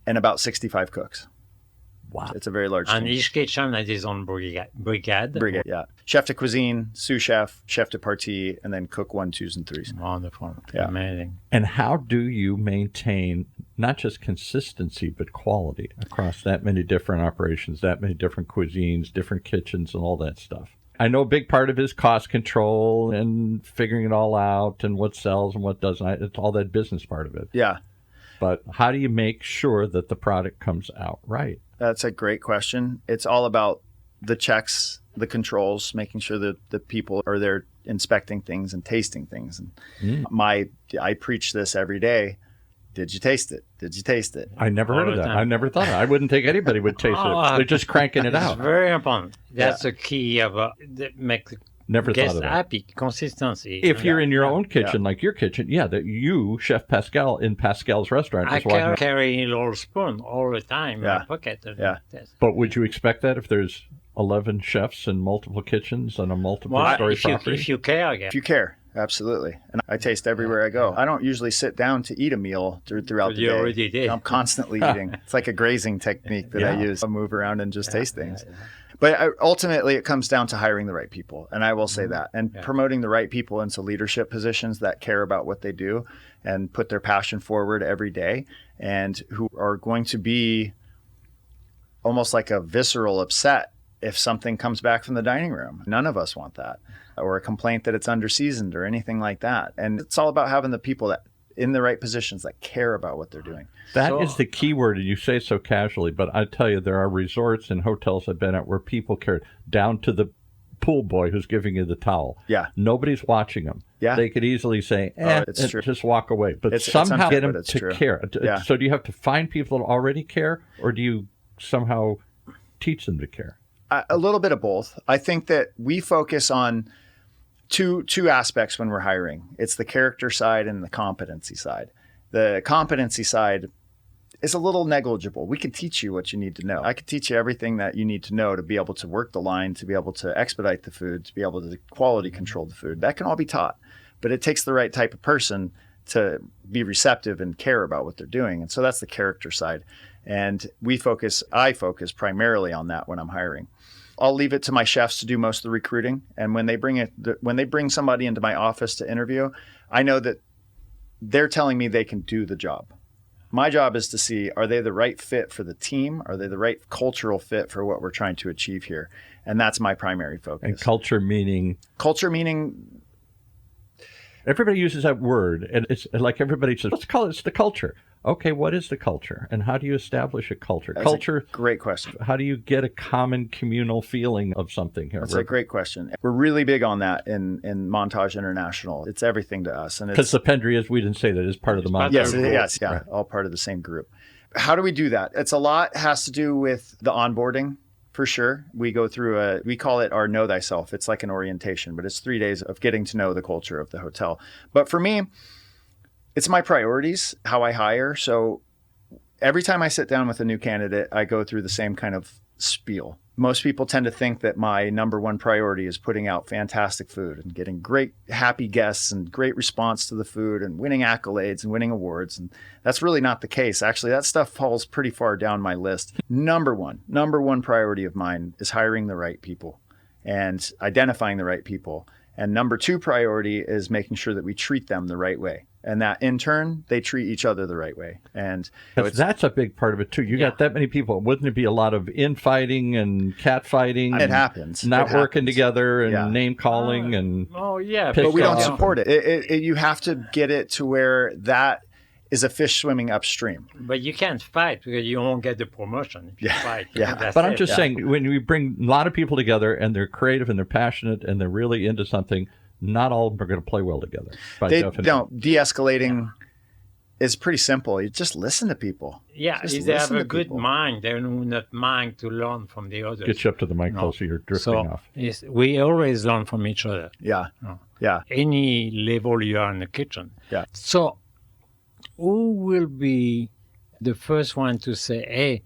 and about 65 cooks. Wow. It's a very large And team. each kitchen has its own brigade. Brigade, yeah. Chef de cuisine, sous chef, chef de partie, and then cook 1, 2s, and 3s. Wonderful. Yeah. Amazing. And how do you maintain not just consistency, but quality across that many different operations, that many different cuisines, different kitchens, and all that stuff? I know a big part of it is cost control and figuring it all out and what sells and what doesn't. It's all that business part of it. Yeah, But how do you make sure that the product comes out right? that's a great question. It's all about the checks, the controls, making sure that the people are there inspecting things and tasting things. And I preach this every day. Did you taste it? Did you taste it? I never heard All of the that. time. I never thought of it. I wouldn't think anybody would taste it. They're just cranking it out. It's very important. That's the key of make the Never thought guests of that. happy. Consistency. If you're in your own kitchen, like your kitchen, that you, Chef Pascal, in Pascal's restaurant, I is walking. carry a little spoon all the time in my pocket. But would you expect that if there's 11 chefs in multiple kitchens on a multiple-story property? If you care, If you care, absolutely. And I taste everywhere I go. I don't usually sit down to eat a meal throughout the You day. already did. I'm constantly eating. It's like a grazing technique that I use. I move around and just taste things. But ultimately, it comes down to hiring the right people. And I will say that. And promoting the right people into leadership positions that care about what they do and put their passion forward every day and who are going to be almost like a visceral upset if something comes back from the dining room. None of us want that. Or a complaint that it's under-seasoned or anything like that. And it's all about having the people that in the right positions that care about what they're doing. That is the key word, and you say so casually, but I tell you, there are resorts and hotels I've been at where people care down to the pool boy who's giving you the towel. Yeah. Nobody's watching them. Yeah. They could easily say, it's true. just walk away. But It's somehow unfair, get them but it's to true. care. Yeah. So do you have to find people that already care, or do you somehow teach them to care? A little bit of both. I think that we focus on two aspects when we're hiring. It's the character side and the competency side. The competency side is a little negligible. We can teach you what you need to know. I can teach you everything that you need to know to be able to work the line, to be able to expedite the food, to be able to quality control the food. That can all be taught. But it takes the right type of person to be receptive and care about what they're doing. And so that's the character side. And I focus primarily on that when I'm hiring. I'll leave it to my chefs to do most of the recruiting. And when they bring somebody into my office to interview, I know that they're telling me they can do the job. My job is to see, are they the right fit for the team? Are they the right cultural fit for what we're trying to achieve here? And that's my primary focus. And culture meaning? Culture meaning... Everybody uses that word, and it's like everybody says, let's call it, it's the culture. Okay, what is the culture? And how do you establish a culture? That's culture, a great question. How do you get a common communal feeling of something here? That's a great question. We're really big on that in Montage International. It's everything to us. Because the Pendry, as we didn't say that, is part of the Montage. Yes, right. All part of the same group. How do we do that? It's a lot has to do with the onboarding. For sure. We go through we call it our Know Thyself. It's like an orientation, but it's 3 days of getting to know the culture of the hotel. But for me, it's my priorities, how I hire. So every time I sit down with a new candidate, I go through the same kind of spiel. Most people tend to think that my number one priority is putting out fantastic food and getting great, happy guests and great response to the food and winning accolades and winning awards. And that's really not the case. Actually, that stuff falls pretty far down my list. Number one priority of mine is hiring the right people and identifying the right people. And number two priority is making sure that we treat them the right way. And that in turn, they treat each other the right way. And that's a big part of it too. You got that many people. Wouldn't it be a lot of infighting and catfighting? It happens. Not working together and name calling and but we don't support it. You have to get it to where that is a fish swimming upstream. But you can't fight because you won't get the promotion if you fight. But I'm just saying, when we bring a lot of people together and they're creative and they're passionate and they're really into something, not all of them are going to play well together. They don't. De-escalating is pretty simple. You just listen to people. Yeah, if they have a good mind, they will not mind to learn from the others. Get you up to the mic closer, you're drifting off. Yes, we always learn from each other. Yeah. Any level you are in the kitchen. Yeah. So who will be the first one to say, hey,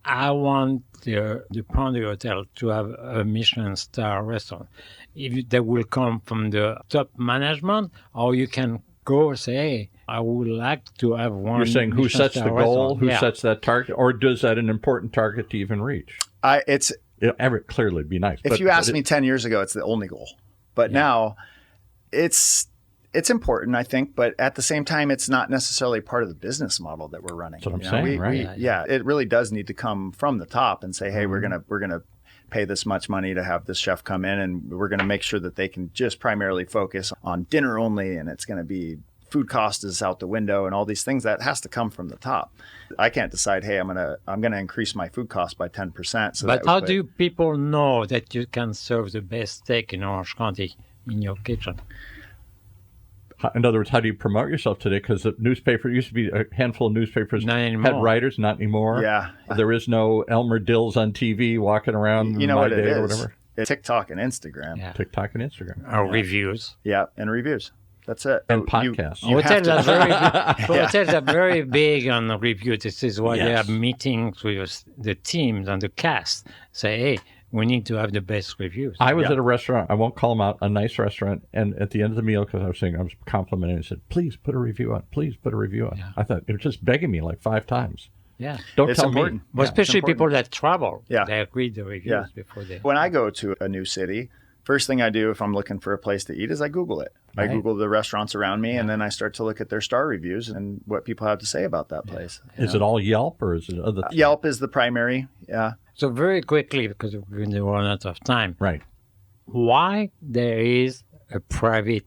I want the Pendry Hotel to have a Michelin star restaurant? If they will come from the top management, or you can go say, hey, I would like to have one. You're saying who Michelin sets the star goal, restaurant. who sets that target, or does that an important target to even reach? It'll clearly be nice. If you asked me 10 years ago, it's the only goal. But now it's important, I think, but at the same time, it's not necessarily part of the business model that we're running. That's what I'm saying, right? It really does need to come from the top and say, hey, we're gonna pay this much money to have this chef come in, and we're gonna make sure that they can just primarily focus on dinner only, and it's gonna be food cost is out the window and all these things. That has to come from the top. I can't decide, hey, I'm gonna increase my food cost by 10%. But how do people know that you can serve the best steak in Orange County in your kitchen? In other words, how do you promote yourself today? Because the newspaper used to be a handful of newspapers had writers, not anymore. Yeah. There is no Elmer Dills on TV walking around. You know what it is? Or whatever. It's TikTok and Instagram. Yeah. TikTok and Instagram. Reviews. Yeah, and reviews. That's it. And podcasts. Hotels are very big on the review. This is why they have meetings with the teams and the cast. Say, hey, we need to have the best reviews. I was at a restaurant, I won't call them out, a nice restaurant, and at the end of the meal, because I was complimenting, I said, please put a review on. Please put a review on. Yeah. I thought, it was just begging me like 5 times. Yeah. Don't tell me. Well, especially people that travel. Yeah. They read the reviews before they... When I go to a new city, first thing I do if I'm looking for a place to eat is I Google it. Right. I Google the restaurants around me, and then I start to look at their star reviews and what people have to say about that place. Is it all Yelp, or is it other? Yelp is the primary, So very quickly, because we're going to run out of time. Right. Why there is a private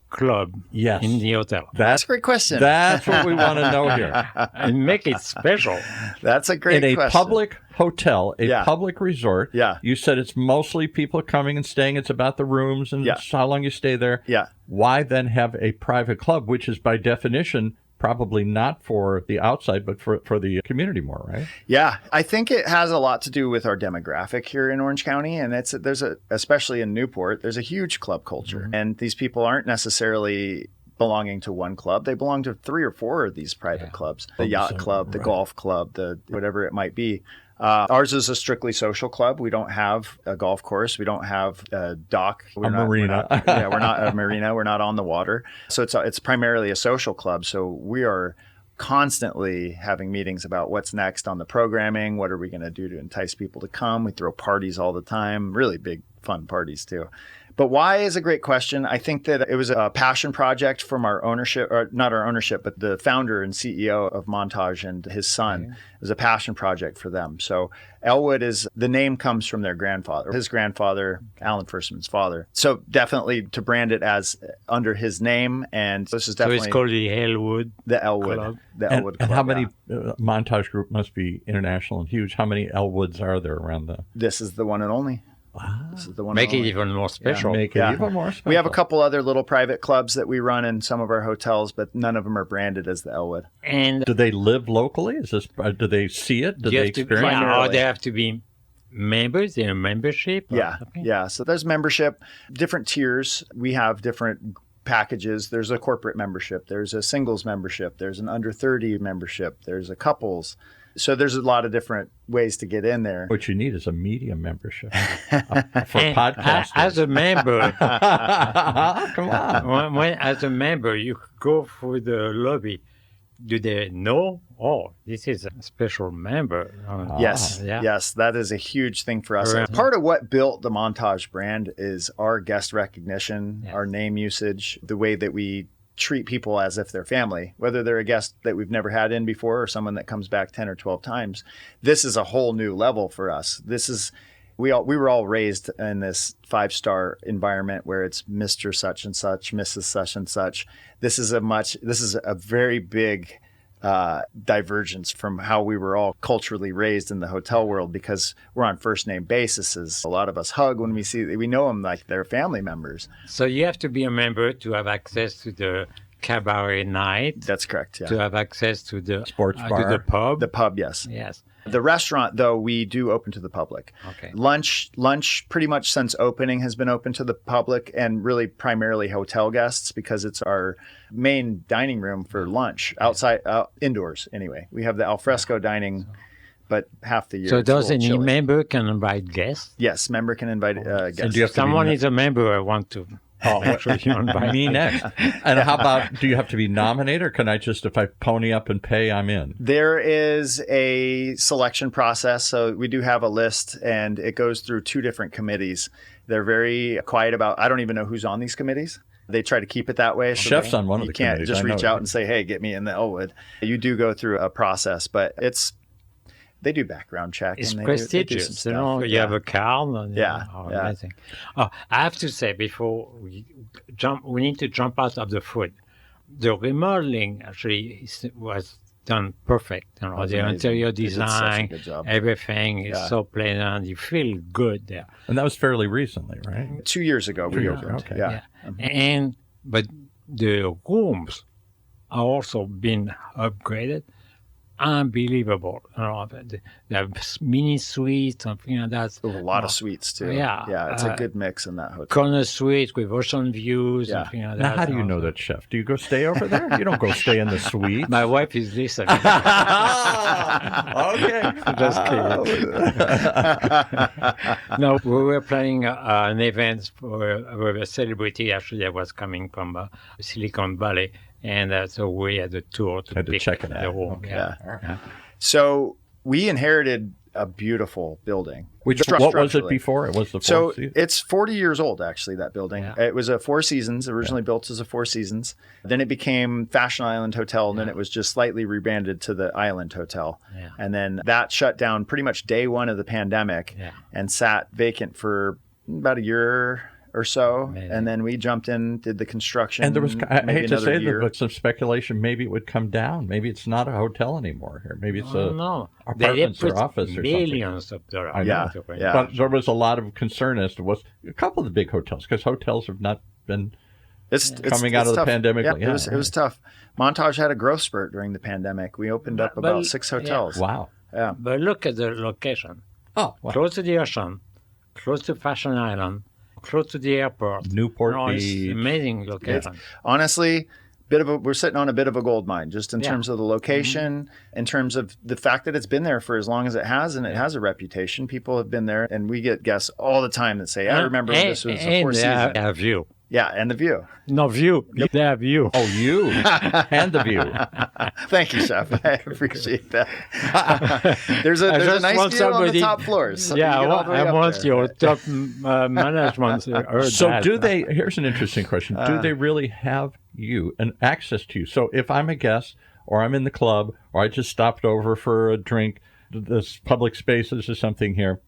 club in the hotel? That's a great question. That's what we want to know here. And make it special. That's a great question. In a public hotel, a public resort, you said it's mostly people coming and staying. It's about the rooms and how long you stay there. Yeah. Why then have a private club, which is by definition probably not for the outside, but for the community more, right? Yeah, I think it has a lot to do with our demographic here in Orange County, and especially in Newport, there's a huge club culture, and these people aren't necessarily belonging to one club. They belong to 3 or 4 of these private clubs: the yacht club, the golf club, the whatever it might be. Ours is a strictly social club. We don't have a golf course. We don't have a dock. Marina. We're not a marina. We're not on the water. So it's primarily a social club. So we are constantly having meetings about what's next on the programming. What are we going to do to entice people to come? We throw parties all the time. Really big fun parties too. But why is a great question. I think that it was a passion project from our ownership, or not our ownership, but the founder and CEO of Montage and his son. Okay. It was a passion project for them. So Elwood the name comes from their grandfather, his grandfather, Alan Firstman's father. So definitely to brand it as under his name. And this is definitely. So it's called the Elwood. The Elwood. Club. The Elwood Club. And how many Montage Group must be international and huge? How many Elwoods are there around the? This is the one and only. Wow. This is the one. Make it even more special. Yeah, make it even more special. We have a couple other little private clubs that we run in some of our hotels, but none of them are branded as the Elwood. And do they live locally? Is this? Do they see it? Do they experience it? Or they have to be members in a membership? Yeah. So there's membership, different tiers. We have different packages. There's a corporate membership. There's a singles membership. There's an under 30 membership. There's a couples. So there's a lot of different ways to get in there. What you need is a media membership for podcasting. As a member, come on. As a member, you go through the lobby. Do they know? Oh, this is a special member. Yes, that is a huge thing for us. Part of what built the Montage brand is our guest recognition, our name usage, the way that we treat people as if they're family, whether they're a guest that we've never had in before or someone that comes back 10 or 12 times. This is a whole new level for us. We were all raised in this 5-star environment where it's Mr. such and such, Mrs. such and such. This is a very big divergence from how we were all culturally raised in the hotel world, because we're on first name basis. A lot of us hug when we know them like they're family members. So you have to be a member to have access to the cabaret night. That's correct. Yeah. To have access to the sports bar, to the pub. The pub, yes. Yes. The restaurant, though, we do open to the public. Okay. Lunch, pretty much since opening, has been open to the public, and really primarily hotel guests, because it's our main dining room for lunch. Outside, indoors, anyway. We have the alfresco dining, but half the year. So does any member can invite guests? Yes, member can invite guests. If someone is a member, I want to. Actually, you invite me next. And how about, do you have to be nominated, or can I just, if I pony up and pay, I'm in? There is a selection process. So we do have a list, and it goes through 2 different committees. They're very quiet about, I don't even know who's on these committees. They try to keep it that way. So Chef's on one of the committees. You can't just reach out and say, hey, get me in the Elwood. You do go through a process, but they do background check. It's and prestigious. You have a card. Amazing. Oh, I have to say, before we need to jump out of the food. The remodeling actually was done perfect. The amazing. Interior design, good job. Everything is so pleasant. You feel good there. And that was fairly recently, right? 2 years ago we opened. Okay. Yeah. But the rooms are also been upgraded. Unbelievable. They have mini suites, something like that. A lot of suites, too. Yeah. It's a good mix in that hotel. Corner suites with ocean views, something like that. Now, how do you know that, Chef? Do you go stay over there? You don't go stay in the suite. My wife is listening. Okay. Just kidding. No, we were planning an event for a celebrity, actually, that was coming from Silicon Valley. And so we had a tour to check it out. The room. Okay. Yeah. So we inherited a beautiful building. What was it before? It was the Four Seasons? It's 40 years old, actually, that building. Yeah. It was a Four Seasons, originally built as a Four Seasons. Then it became Fashion Island Hotel, and then it was just slightly rebranded to the Island Hotel. Yeah. And then that shut down pretty much day one of the pandemic and sat vacant for about a year or so. Amazing. And then we jumped in, did the construction. And there was, I hate to say this, but some speculation, maybe it would come down. Maybe it's not a hotel anymore here. Maybe it's apartments or office or something. Millions of dollars. I know. Yeah. But there was a lot of concern as to a couple of the big hotels, because hotels have not been coming out of the pandemic. Yeah, it was tough. Montage had a growth spurt during the pandemic. We opened up about 6 hotels. Yeah. Wow. Yeah. But look at the location. Oh, wow. Close to the ocean, close to Fashion Island, close to the airport. Newport Beach. Amazing location. Honestly, we're sitting on a bit of a gold mine, just in terms of the location, in terms of the fact that it's been there for as long as it has, and it has a reputation. People have been there, and we get guests all the time that say, I remember this was a Four Seasons. Have you. Yeah, and the view. No, view. They have view. Oh, you and the view. Thank you, Chef. I appreciate that. there's a nice view on the top floors. So yeah, I want there. your top management. So here's an interesting question. Do they really have you and access to you? So if I'm a guest or I'm in the club or I just stopped over for a drink, this public spaces or something here,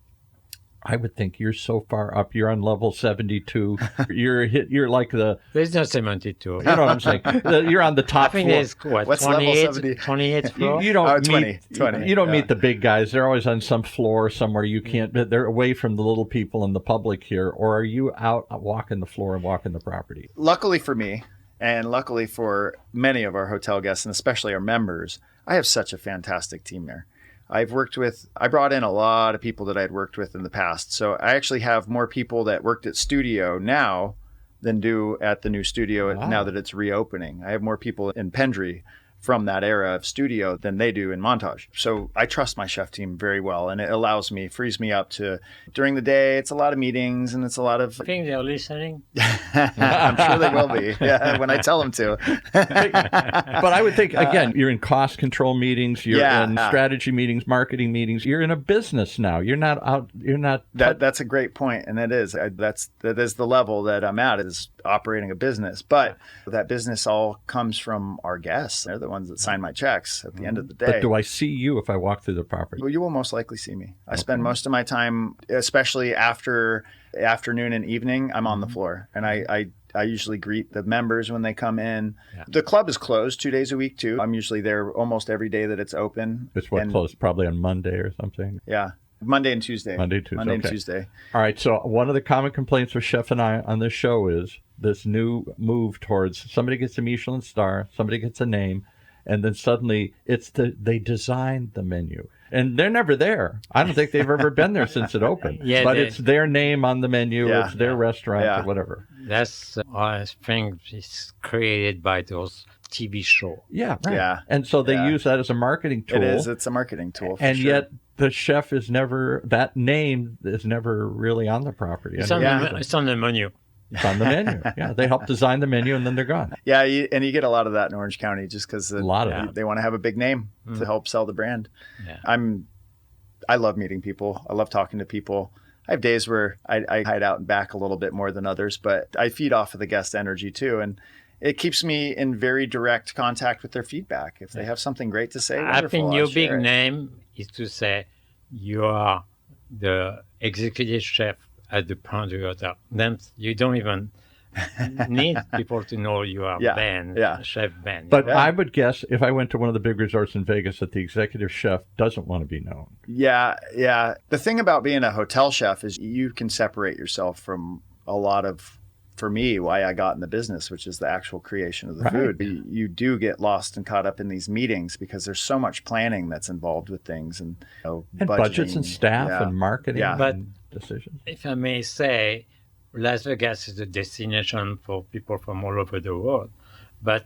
I would think you're so far up. You're on level 72. You're like the... There's no 72. You know what I'm saying? You're on the top I think floor. there's, what, What's 28, level 70? 28 floor? You don't 20. You don't meet the big guys. They're always on some floor somewhere. You can't... They're away from the little people and the public here. Or are you out walking the floor and walking the property? Luckily for me, and luckily for many of our hotel guests, and especially our members, I have such a fantastic team there. I brought in a lot of people that I'd worked with in the past. So I actually have more people that worked at studio now than do at the new studio now that it's reopening. I have more people in Pendry from that era of studio than they do in Montage. So I trust my chef team very well, and it frees me up to, during the day, it's a lot of meetings and it's a lot of... I think they're listening. I'm sure they will be, when I tell them to. But I would think, again, you're in cost control meetings, you're in strategy meetings, marketing meetings. You're in a business now. You're not out, you're not... That's a great point, and that is the level that I'm at, is operating a business. But that business all comes from our guests. They're the ones that sign my checks at the end of the day. But do I see you if I walk through the property? Well, you will most likely see me. I spend most of my time, especially after afternoon and evening, I'm on the floor. And I usually greet the members when they come in. Yeah. The club is closed 2 days a week, too. I'm usually there almost every day that it's open. It's closed? Probably on Monday or something? Yeah. Monday and Tuesday. Monday and Tuesday. All right. So one of the common complaints with Chef and I on this show is this new move towards somebody gets a Michelin star, somebody gets a name, and then suddenly they design the menu. And they're never there. I don't think they've ever been there since it opened. But it's their name on the menu. Yeah, it's their restaurant or whatever. That's, I think, it's created by those TV shows. Yeah, right. Yeah. And so they use that as a marketing tool. It is. It's a marketing tool. And yet the chef is never, that name is never really on the property. It's on the menu. It's on the menu. Yeah, they help design the menu and then they're gone. Yeah, and you get a lot of that in Orange County just because they want to have a big name to help sell the brand. Yeah. I love meeting people. I love talking to people. I have days where I hide out and back a little bit more than others, but I feed off of the guest energy too. And it keeps me in very direct contact with their feedback. If they have something great to say, I think your big name is to say you are the executive chef at the Pendry Hotel. Then you don't even need people to know you are Ben, Chef Ben. But I would guess if I went to one of the big resorts in Vegas that the executive chef doesn't want to be known. Yeah. The thing about being a hotel chef is you can separate yourself from a lot of, for me, why I got in the business, which is the actual creation of the food. You do get lost and caught up in these meetings because there's so much planning that's involved with things and budgets and staff and marketing and decisions. If I may say, Las Vegas is a destination for people from all over the world, but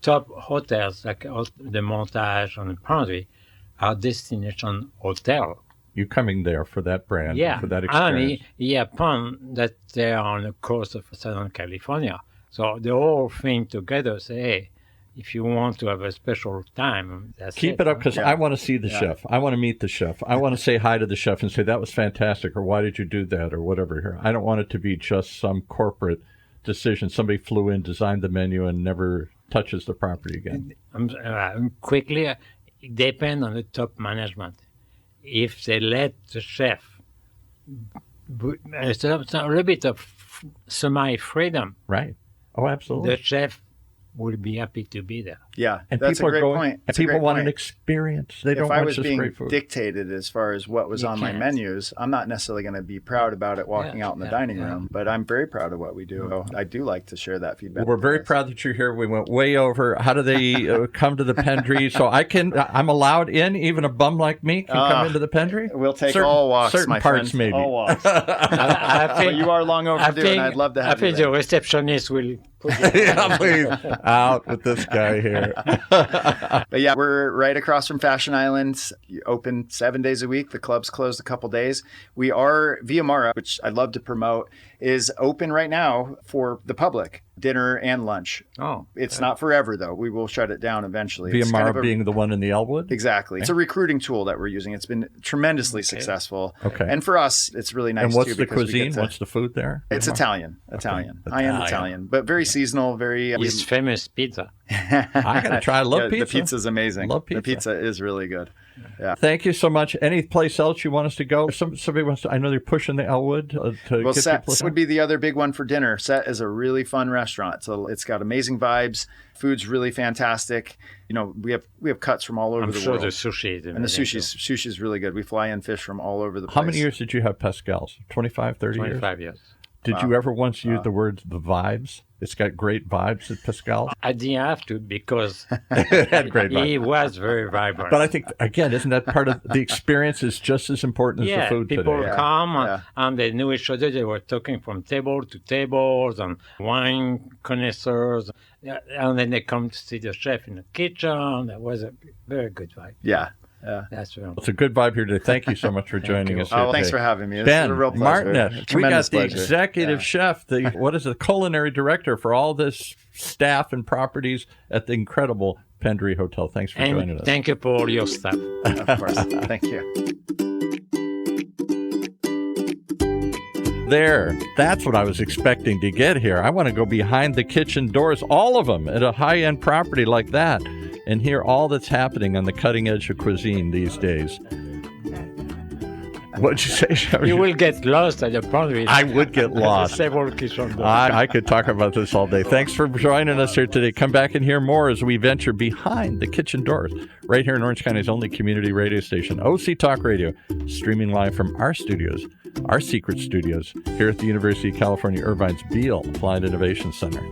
top hotels like the Montage and the Pendry are destination hotel. You're coming there for that brand, for that experience. Upon that they are on the coast of Southern California. So the whole thing together say, hey, if you want to have a special time, keep it up, because I want to see the chef. I want to meet the chef. I want to say hi to the chef and say, that was fantastic, or why did you do that, or whatever. Here, I don't want it to be just some corporate decision. Somebody flew in, designed the menu, and never touches the property again. Quickly, it depends on the top management. If they let the chef, it's a little bit of semi-freedom. Right. Oh, absolutely. The chef will be happy to be there. Yeah, and that's a great point. People want an experience. They don't want just great food. If I was being dictated as far as what was on my menus, I'm not necessarily going to be proud about it walking out in the dining room, but I'm very proud of what we do. I do like to share that feedback. We're very proud that you're here. We went way over. How do they come to the Pendry? So I'm allowed in, even a bum like me can come into the Pendry? We'll take all walks, my parts, friend. Maybe. All walks. But you are long overdue, and I'd love to have you the receptionist will Yeah, please. Out with this guy here. But yeah, we're right across from Fashion Island. Open 7 days a week. The club's closed a couple days. We are Via Mara, which I love to promote, is open right now for the public, dinner and lunch. Oh, It's not forever, though. We will shut it down eventually. Via It's Mara kind of being the one in the Elwood? Exactly. It's a recruiting tool that we're using. It's been tremendously successful. Okay. And for us, it's really nice, And what's too. the because we cuisine? get to- What's the food there? It's Italian. High-end Italian. Italian. But very seasonal, very... his famous pizza. I got to try. I love pizza. The pizza's amazing. Love pizza. The pizza is really good. Yeah. Thank you so much. Any place else you want us to go? Somebody wants to, I know they're pushing the Elwood to Well, get Set people. would be the other big one for dinner. Set is a really fun restaurant. So it's got amazing vibes. Food's really fantastic. You know, we have cuts from all over I'm the sure world. the sushi is And the amazing, sushi's really good. We fly in fish from all over the place. How many years did you have Pascal's? 25, 30 too. years? 25 years. Did you ever once use the word the vibes? It's got great vibes at Pascal's. I didn't have to because It had great vibes. he was very vibrant. But I think, again, isn't that part of the experience is just as important as the food people today? come Yeah. and they knew each other. They were talking from table to tables and wine connoisseurs. Yeah, and then they come to see the chef in the kitchen. That was a very good vibe. Yeah. That's very It's a good vibe here today. Thank you so much for joining us here Oh, thanks today. for having me. It's Ben a real pleasure. Martinek, we got Tremendous the pleasure. executive chef, what is it, culinary director for all this staff and properties at the incredible Pendry Hotel. Thanks for joining And us. thank you for all your stuff. Of course. Thank you. There, that's what I was expecting to get here. I want to go behind the kitchen doors, all of them, at a high-end property like that, and hear all that's happening on the cutting edge of cuisine these days. What'd you say, Chef? You will get lost at the Pendry. I would get lost. Several kitchen doors. I could talk about this all day. Thanks for joining us here today. Come back and hear more as we venture behind the kitchen doors, right here in Orange County's only community radio station, OC Talk Radio, streaming live from our studios, our secret studios, here at the University of California, Irvine's Beale Applied Innovation Center.